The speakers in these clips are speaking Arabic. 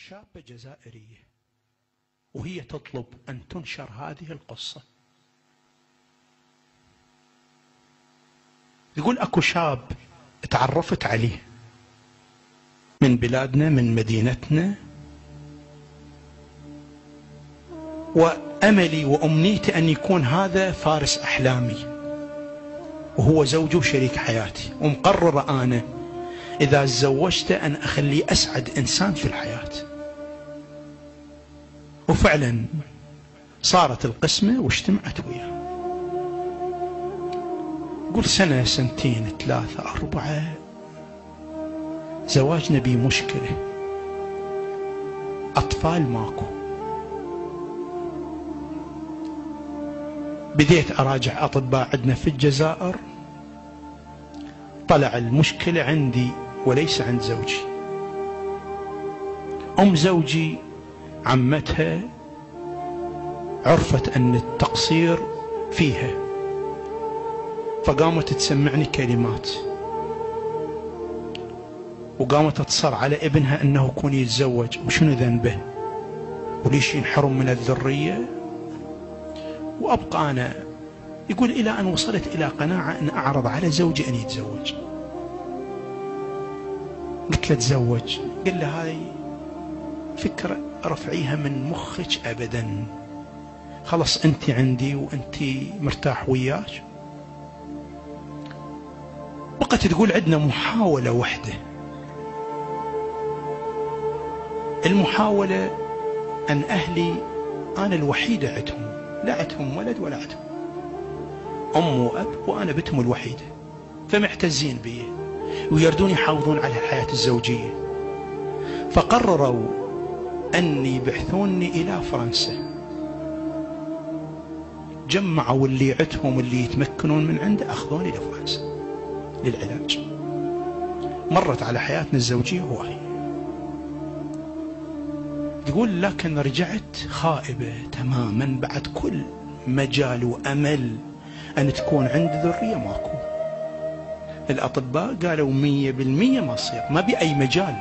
شابة جزائرية وهي تطلب أن تنشر هذه القصة. يقول أكو شاب تعرفت عليه من بلادنا من مدينتنا، وأملي وأمنيتي أن يكون هذا فارس أحلامي وهو زوجي وشريك حياتي، ومقررة أنا إذا تزوجته أن أخليه أسعد إنسان في الحياة. وفعلا صارت القسمة واجتمعت وياه. يقول سنة سنتين ثلاثة أربعة زواجنا بيه مشكلة، أطفال ماكو. بديت أراجع أطباء عندنا في الجزائر، طلع المشكلة عندي وليس عند زوجي. أم زوجي عمتها عرفت أن التقصير فيها، فقامت تسمعني كلمات وقامت تصر على ابنها أنه يكون يتزوج وشنو ذنبه وليش ينحرم من الذرية. وأبقى أنا، يقول إلى أن وصلت إلى قناعة أن أعرض على زوجي أن يتزوج. قلت له تزوج، قال له هاي فكرة رفعيها من مخك أبدا، خلص أنت عندي وأنت مرتاح وياك. بقت تقول عندنا محاولة واحدة، المحاولة أن أهلي أنا الوحيدة عندهم، لا عندهم ولد ولا عندهم أم وأب، وأنا بنتهم الوحيدة، فمعتزين بي ويردون يحافظون على الحياة الزوجية. فقرروا أن يبعثوني إلى فرنسا، جمعوا اللي عندهم اللي يتمكنون من عنده أخذوني إلى فرنسا للعلاج. مرت على حياتنا الزوجية هواي. تقول لكن رجعت خائبة تماما، بعد كل مجال وأمل أن تكون عندي ذرية ماكو. الأطباء قالوا 100% ما تصير، ما بأي مجال.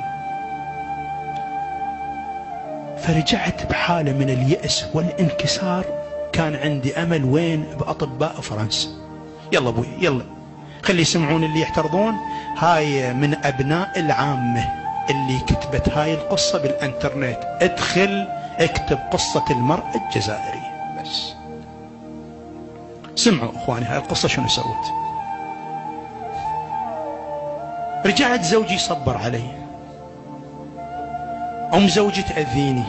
فرجعت بحالة من اليأس والانكسار. كان عندي أمل وين؟ بأطباء فرنسا. يلا أبوي يلا خلي يسمعون اللي يحترضون، هاي من أبناء العامة اللي كتبت هاي القصة بالانترنت، ادخل اكتب قصة المرأة الجزائرية بس. سمعوا اخواني هاي القصة شنو سوت. رجعت زوجي صبر علي، ام زوجي تأذيني.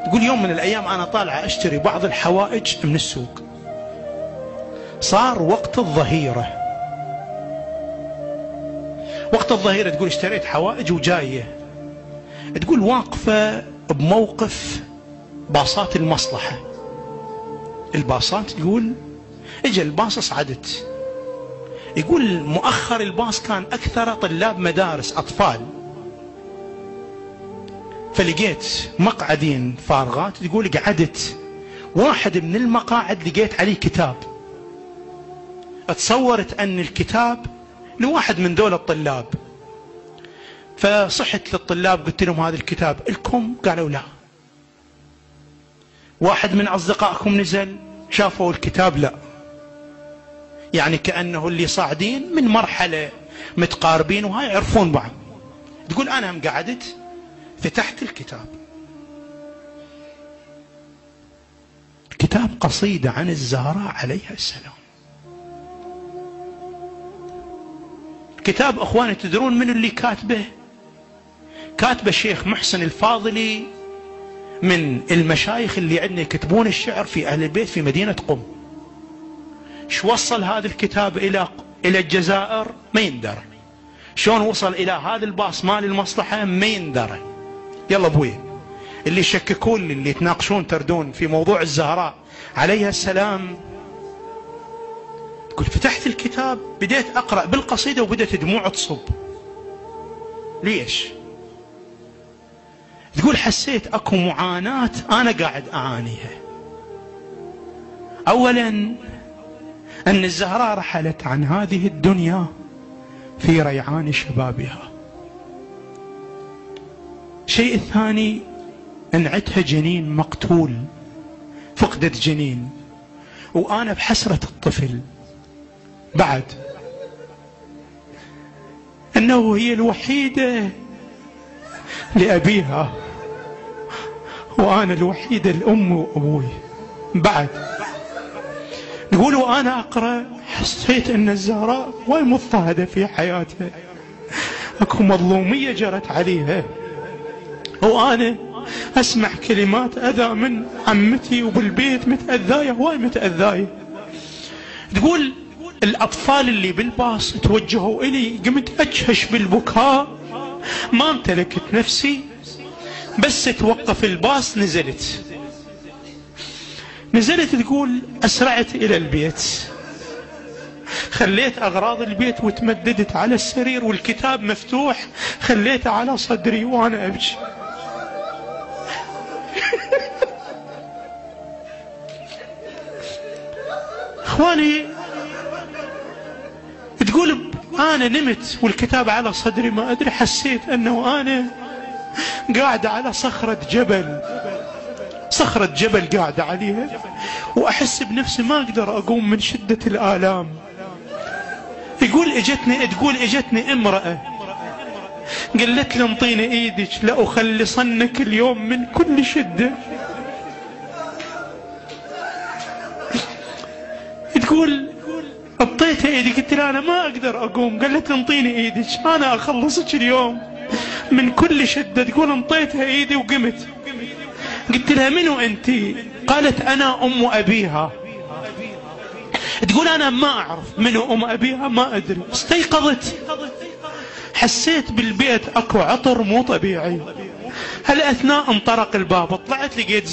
تقول يوم من الايام انا طالعة اشتري بعض الحوائج من السوق، صار وقت الظهيرة. وقت الظهيرة تقول اشتريت حوائج وجاية، تقول واقفة بموقف باصات المصلحة. الباصات تقول اجى الباص صعدت، يقول مؤخر الباص كان اكثر طلاب مدارس اطفال، فلقيت مقعدين فارغات. تقول قعدت، واحد من المقاعد لقيت عليه كتاب، تصورت ان الكتاب لواحد من دول الطلاب. فصحت للطلاب قلت لهم هذا الكتاب لكم؟ قالوا لا. واحد من اصدقائكم نزل شافوا الكتاب؟ لا. يعني كأنه اللي صاعدين من مرحلة متقاربين وهاي يعرفون بعض. تقول انا هم قعدت فتحت الكتاب، كتاب قصيدة عن الزهراء عليها السلام. كتاب اخواني تدرون من اللي كاتبه؟ كاتبه الشيخ محسن الفاضلي، من المشايخ اللي عندنا يكتبون الشعر في اهل البيت في مدينة قم. شو وصل هذا الكتاب الى الجزائر؟ ما يندرى. شلون وصل الى هذا الباص مال المصلحة؟ ما يندرى. يلا ابوي اللي يشككون اللي يتناقشون تردون في موضوع الزهراء عليها السلام. تقول فتحت الكتاب بديت اقرأ بالقصيدة وبدأت دموع تصب. ليش؟ تقول حسيت اكو معاناة انا قاعد اعانيها. اولا ان الزهراء رحلت عن هذه الدنيا في ريعان شبابها. الشيء الثاني انعتها جنين مقتول، فقدت جنين، وأنا بحسرة الطفل بعد أنه هي الوحيدة لأبيها وأنا الوحيدة لأمي وأبوي. بعد نقول وأنا أقرأ حسيت أن الزهراء وايد مضطهدة في حياتها، أكو مظلومية جرت عليها، وأنا أسمع كلمات أذى من عمتي وبالبيت متأذاية وايد متأذاية. تقول الأطفال اللي بالباص توجهوا إلي، قمت أجهش بالبكاء، ما امتلكت نفسي، بس توقف الباص نزلت تقول أسرعت إلى البيت، خليت أغراض البيت وتمددت على السرير والكتاب مفتوح خليته على صدري وأنا أبكي. اخواني تقول انا نمت والكتاب على صدري، ما ادري حسيت انه انا قاعدة على صخرة جبل قاعدة عليها، واحس بنفسي ما اقدر اقوم من شدة الالام. تقول اجتني امرأة قالت لي انطيني ايدك لأخلصنك اليوم من كل شدة. تقول اعطيتها ايدي، قلت لها انا ما اقدر اقوم، قالت لي انطيني ايدك انا اخلصك اليوم من كل شدة. تقول انطيتها ايدي وقمت، قلت لها منو انتي؟ قالت انا ام ابيها. تقول انا ما اعرف منو ام ابيها، ما ادري. استيقظت حسيت بالبيت اكو عطر مو طبيعي. هالاثناء انطرق الباب، طلعت لقيت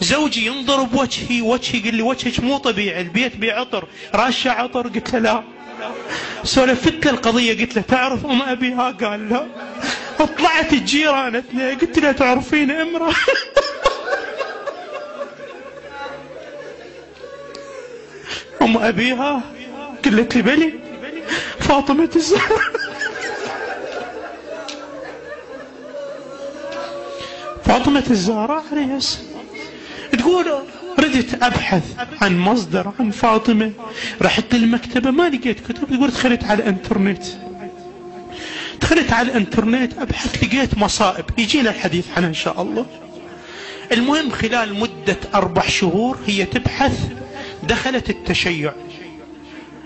زوجي ينظر بوجهي، يقول لي وجهك مو طبيعي، البيت بعطر، راشة عطر. قلت له لا. سولفت له القضية، قلت له تعرف ام ابيها؟ قال لا. طلعت جيرانتنا، قلت له تعرفين امرأة؟ ام ابيها؟ قلت لي بلي، فاطمة الزهراء. فاطمة الزهراء عليها السلام. تقول ردت ابحث عن مصدر عن فاطمة، رحت للمكتبة ما لقيت كتب. تقول دخلت على الانترنت ابحث، لقيت مصائب يجينا الحديث عنها ان شاء الله. المهم خلال مدة 4 شهور هي تبحث، دخلت التشيع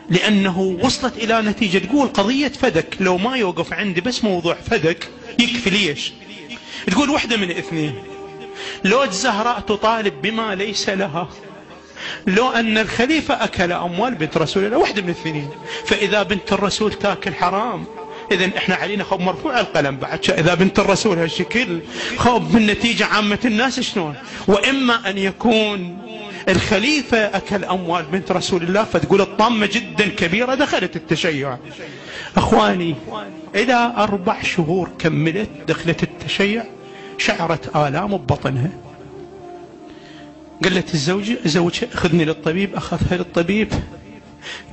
لانه وصلت الى نتيجة. تقول قضية فدك لو ما يوقف عندي بس موضوع فدك يكفي. ليش؟ تقول واحدة من اثنين، لو الزهراء تطالب بما ليس لها، لو ان الخليفة اكل اموال بنت رسول الله، واحدة من الاثنين. فاذا بنت الرسول تاكل حرام، اذا احنا علينا خوف مرفوع القلم بعد. اذا بنت الرسول هالشكل خوف من نتيجة عامة الناس شلون؟ واما ان يكون الخليفة اكل اموال بنت رسول الله. فتقول الطامة جدا كبيرة دخلت التشيع. اخواني الى 4 شهور كملت، دخلت التشيع، شعرت آلام ببطنها. قالت زوجها اخذني للطبيب، اخذها للطبيب،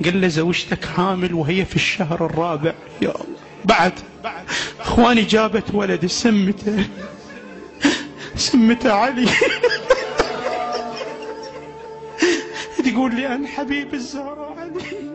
قال له زوجتك حامل وهي في الشهر الرابع. يا الله. بعد اخواني جابت ولد سمته علي. تقول لي أنا حبيب الزهراء علي.